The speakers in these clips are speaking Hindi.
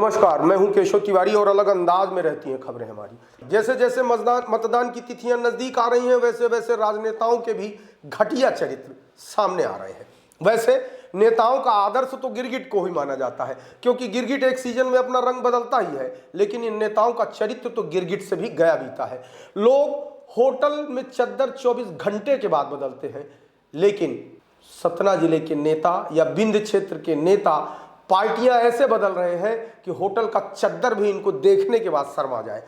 नमस्कार, मैं हूं केशव तिवारी और अलग अंदाज में रहती हैं खबरें हमारी। जैसे जैसे मतदान की तिथियां नजदीक आ रही हैं वैसे वैसे राजनेताओं के भी घटिया चरित्र सामने आ रहे हैं। वैसे नेताओं का आदर्श तो गिरगिट को ही माना जाता है, क्योंकि गिरगिट एक सीजन में अपना रंग बदलता ही है, लेकिन इन नेताओं का चरित्र तो गिरगिट से भी गया बीता है। लोग होटल में चद्दर 24 घंटे के बाद बदलते हैं, लेकिन सतना जिले के नेता या बिंद क्षेत्र के नेता पार्टियां ऐसे बदल रहे हैं कि होटल का चद्दर भी इनको देखने के बाद शर्मा जाए।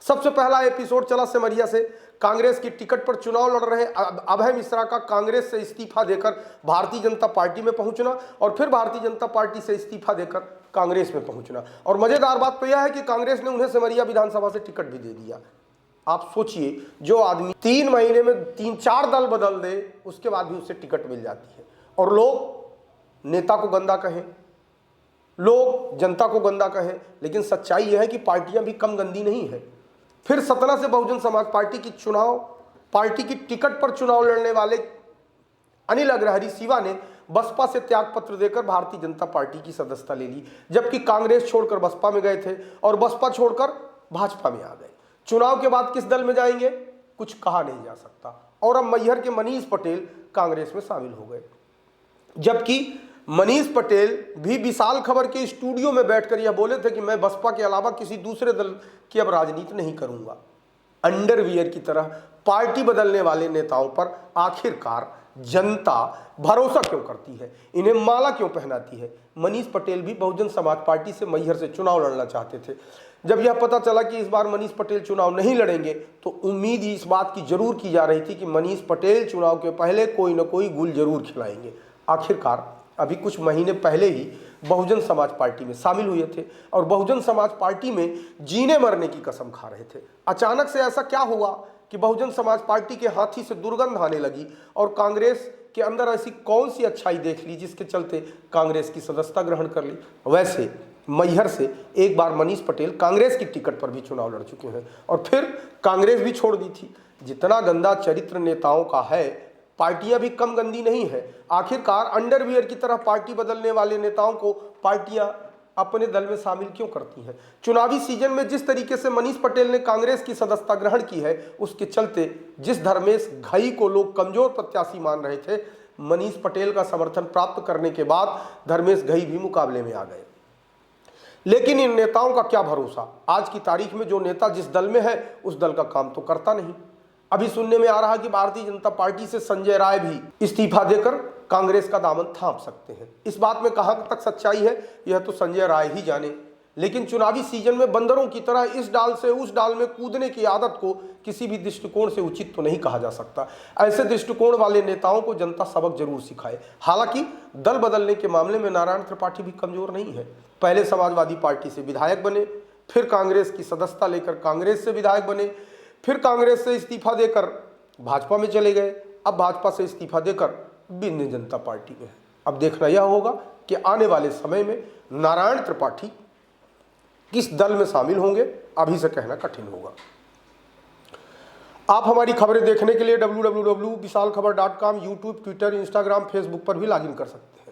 सबसे पहला एपिसोड चला सिमरिया से। कांग्रेस की टिकट पर चुनाव लड़ रहे अभय मिश्रा का कांग्रेस से इस्तीफा देकर भारतीय जनता पार्टी में पहुंचना और फिर भारतीय जनता पार्टी से इस्तीफा देकर कांग्रेस में पहुंचना। और मजेदार बात तो यह है कि कांग्रेस ने उन्हें सिमरिया विधानसभा से टिकट भी दे दिया। आप सोचिए, जो आदमी 3 महीने में 3-4 दल बदल दे उसके बाद भी उसे टिकट मिल जाती है। और लोग नेता को गंदा कहें, लोग जनता को गंदा कहें, लेकिन सच्चाई यह है कि पार्टियां भी कम गंदी नहीं है। फिर सतना से बहुजन समाज पार्टी की टिकट पर चुनाव लड़ने वाले अनिल अग्रहरी सिवा ने बसपा से त्याग पत्र देकर भारतीय जनता पार्टी की सदस्यता ले ली, जबकि कांग्रेस छोड़कर बसपा में गए थे और बसपा छोड़कर भाजपा में आ गए। चुनाव के बाद किस दल में जाएंगे कुछ कहा नहीं जा सकता। और अब मैहर के मनीष पटेल कांग्रेस में शामिल हो गए, जबकि मनीष पटेल भी विशाल खबर के स्टूडियो में बैठकर यह बोले थे कि मैं बसपा के अलावा किसी दूसरे दल की अब राजनीति नहीं करूंगा। अंडरवियर की तरह पार्टी बदलने वाले नेताओं पर आखिरकार जनता भरोसा क्यों करती है, इन्हें माला क्यों पहनाती है। मनीष पटेल भी बहुजन समाज पार्टी से मैहर से चुनाव लड़ना चाहते थे। जब यह पता चला कि इस बार मनीष पटेल चुनाव नहीं लड़ेंगे तो उम्मीद इस बात की जरूर की जा रही थी कि मनीष पटेल चुनाव के पहले कोई न कोई गुल जरूर खिलाएंगे। आखिरकार अभी कुछ महीने पहले ही बहुजन समाज पार्टी में शामिल हुए थे और बहुजन समाज पार्टी में जीने मरने की कसम खा रहे थे। अचानक से ऐसा क्या हुआ कि बहुजन समाज पार्टी के हाथी से दुर्गंध आने लगी और कांग्रेस के अंदर ऐसी कौन सी अच्छाई देख ली जिसके चलते कांग्रेस की सदस्यता ग्रहण कर ली। वैसे मैहर से एक बार मनीष पटेल कांग्रेस की टिकट पर भी चुनाव लड़ चुके हैं और फिर कांग्रेस भी छोड़ दी थी। जितना गंदा चरित्र नेताओं का है, पार्टियां भी कम गंदी नहीं है। आखिरकार अंडरवियर की तरह पार्टी बदलने वाले नेताओं को पार्टियां अपने दल में शामिल क्यों करती हैं। चुनावी सीजन में जिस तरीके से मनीष पटेल ने कांग्रेस की सदस्यता ग्रहण की है, उसके चलते जिस धर्मेश घई को लोग कमजोर प्रत्याशी मान रहे थे, मनीष पटेल का समर्थन प्राप्त करने के बाद धर्मेश घई भी मुकाबले में आ गए। लेकिन इन नेताओं का क्या भरोसा, आज की तारीख में जो नेता जिस दल में है उस दल का काम तो करता नहीं। अभी सुनने में आ रहा कि भारतीय जनता पार्टी से संजय राय भी इस्तीफा देकर कांग्रेस का दामन थाम सकते हैं। इस बात में कहां तक सच्चाई है यह तो संजय राय ही जाने, लेकिन चुनावी सीजन में बंदरों की तरह इस डाल से उस डाल में कूदने की आदत को किसी भी दृष्टिकोण से उचित तो नहीं कहा जा सकता। ऐसे दृष्टिकोण वाले नेताओं को जनता सबक जरूर सिखाए। हालांकि दल बदलने के मामले में नारायण त्रिपाठी भी कमजोर नहीं है। पहले समाजवादी पार्टी से विधायक बने, फिर कांग्रेस की सदस्यता लेकर कांग्रेस से विधायक बने, फिर कांग्रेस से इस्तीफा देकर भाजपा में चले गए, अब भाजपा से इस्तीफा देकर बिंद जनता पार्टी में है। अब देखना यह होगा कि आने वाले समय में नारायण त्रिपाठी किस दल में शामिल होंगे, अभी से कहना कठिन होगा। आप हमारी खबरें देखने के लिए www.visalkhabar.com, YouTube, Twitter, Instagram, Facebook पर भी लॉगिन कर सकते हैं।